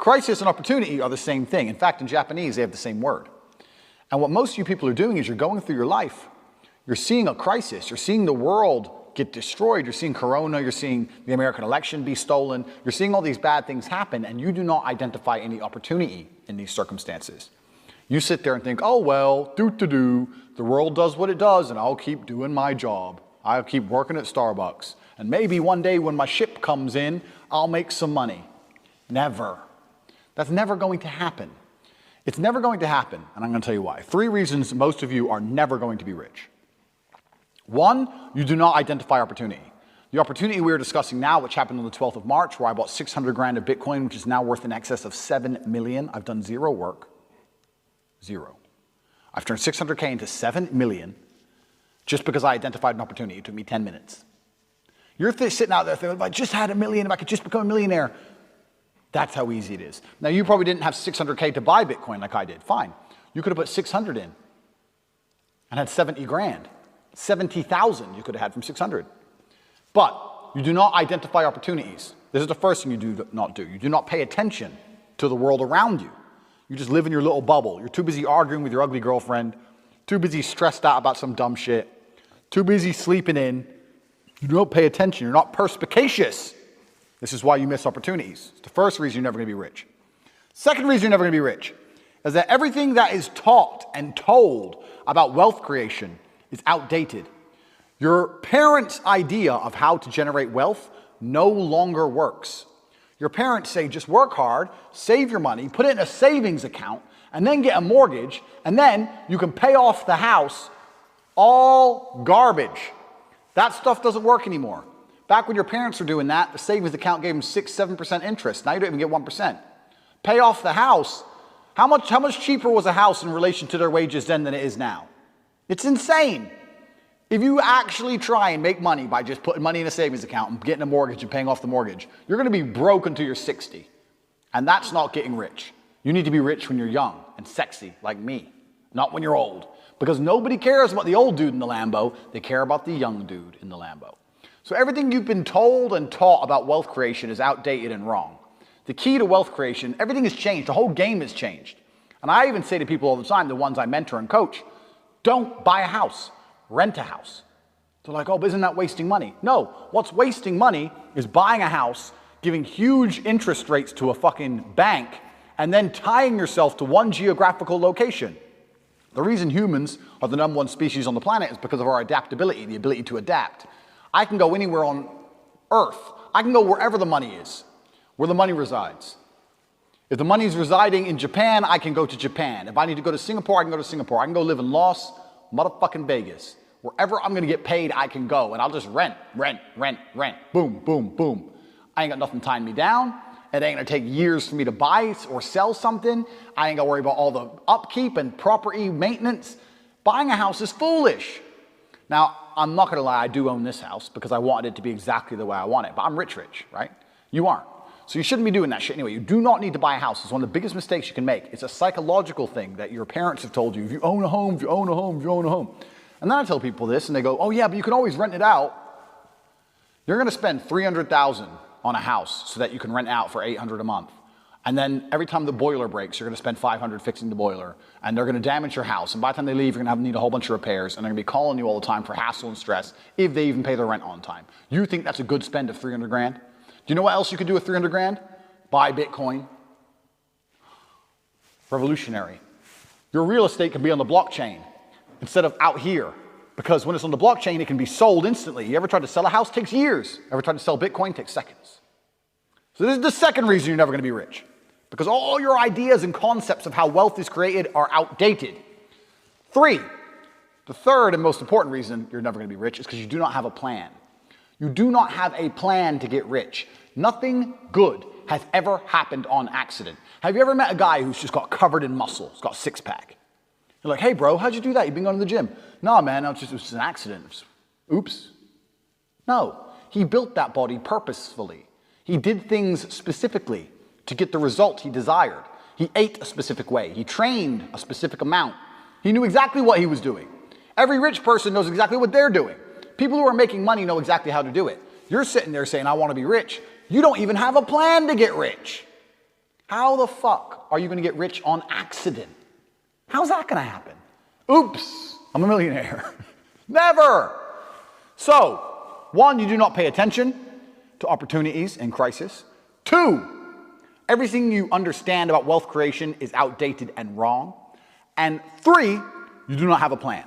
Crisis and opportunity are the same thing. In fact, in Japanese, they have the same word. And what most of you people are doing is you're going through your life. You're seeing a crisis. You're seeing the world get destroyed. You're seeing Corona. You're seeing the American election be stolen. You're seeing all these bad things happen, and you do not identify any opportunity in these circumstances. You sit there and think, oh, well, the world does what it does, and I'll keep doing my job. I'll keep working at Starbucks. And maybe one day when my ship comes in, I'll make some money. Never. That's never going to happen. It's never going to happen, and I'm going to tell you why. 3 reasons most of you are never going to be rich. 1, you do not identify opportunity. The opportunity we are discussing now, which happened on the 12th of March, where I bought 600 grand of Bitcoin, which is now worth in excess of 7 million. I've done 0 work. 0. I've turned 600K into 7 million just because I identified an opportunity. It took me 10 minutes. You're sitting out there thinking, if I just had $1 million, if I could just become a millionaire. That's how easy it is. Now, you probably didn't have 600K to buy Bitcoin like I did. Fine. You could have put 600 in and had 70 grand. 70,000 you could have had from 600. But you do not identify opportunities. This is the first thing you do not do. You do not pay attention to the world around you. You just live in your little bubble. You're too busy arguing with your ugly girlfriend, too busy stressed out about some dumb shit, too busy sleeping in. You don't pay attention. You're not perspicacious. This is why you miss opportunities. It's the first reason you're never going to be rich. Second reason you're never going to be rich is that everything that is taught and told about wealth creation is outdated. Your parents' idea of how to generate wealth no longer works. Your parents say, just work hard, save your money, put it in a savings account, and then get a mortgage, and then you can pay off the house. All garbage. That stuff doesn't work anymore. Back when your parents were doing that, the savings account gave them 6-7% interest. Now you don't even get 1%. Pay off the house. How much cheaper was a house in relation to their wages then than it is now? It's insane. If you actually try and make money by just putting money in a savings account and getting a mortgage and paying off the mortgage, you're going to be broke until you're 60. And that's not getting rich. You need to be rich when you're young and sexy like me, not when you're old. Because nobody cares about the old dude in the Lambo. They care about the young dude in the Lambo. So everything you've been told and taught about wealth creation is outdated and wrong. The key to wealth creation, everything has changed. The whole game has changed. And I even say to people all the time, the ones I mentor and coach, don't buy a house, rent a house. They're like, oh, but isn't that wasting money? No, what's wasting money is buying a house, giving huge interest rates to a fucking bank, and then tying yourself to one geographical location. The reason humans are the #1 species on the planet is because of our adaptability, the ability to adapt. I can go anywhere on Earth. I can go wherever the money is, where the money resides. If the money is residing in Japan, I can go to Japan. If I need to go to Singapore, I can go to Singapore. I can go live in Las motherfucking Vegas. Wherever I'm going to get paid, I can go, and I'll just rent. Boom, boom, boom. I ain't got nothing tying me down. It ain't going to take years for me to buy or sell something. I ain't got to worry about all the upkeep and property maintenance. Buying a house is foolish. Now, I'm not going to lie, I do own this house because I wanted it to be exactly the way I want it. But I'm rich, right? You aren't. So you shouldn't be doing that shit anyway. You do not need to buy a house. It's one of the biggest mistakes you can make. It's a psychological thing that your parents have told you. If you own a home, if you own a home, if you own a home. And then I tell people this, and they go, oh yeah, but you can always rent it out. You're going to spend $300,000 on a house so that you can rent out for $800 a month. And then every time the boiler breaks, you're going to spend $500 fixing the boiler. And they're going to damage your house. And by the time they leave, you're going to need a whole bunch of repairs. And they're going to be calling you all the time for hassle and stress if they even pay their rent on time. You think that's a good spend of 300 grand? Do you know what else you could do with 300 grand? Buy Bitcoin. Revolutionary. Your real estate can be on the blockchain instead of out here. Because when it's on the blockchain, it can be sold instantly. You ever tried to sell a house? It takes years. Ever tried to sell Bitcoin? It takes seconds. So this is the second reason you're never going to be rich. Because all your ideas and concepts of how wealth is created are outdated. 3, the third and most important reason you're never going to be rich is because you do not have a plan. You do not have a plan to get rich. Nothing good has ever happened on accident. Have you ever met a guy who's just got covered in muscle? He's got a six-pack. You're like, hey bro, how'd you do that? You've been going to the gym. No man, it was just an accident. Oops. No, he built that body purposefully. He did things specifically to get the result he desired. He ate a specific way. He trained a specific amount. He knew exactly what he was doing. Every rich person knows exactly what they're doing. People who are making money know exactly how to do it. You're sitting there saying, I want to be rich. You don't even have a plan to get rich. How the fuck are you going to get rich on accident? How's that going to happen? Oops, I'm a millionaire. Never. So, 1, you do not pay attention to opportunities in crisis. 2, everything you understand about wealth creation is outdated and wrong. And 3, you do not have a plan.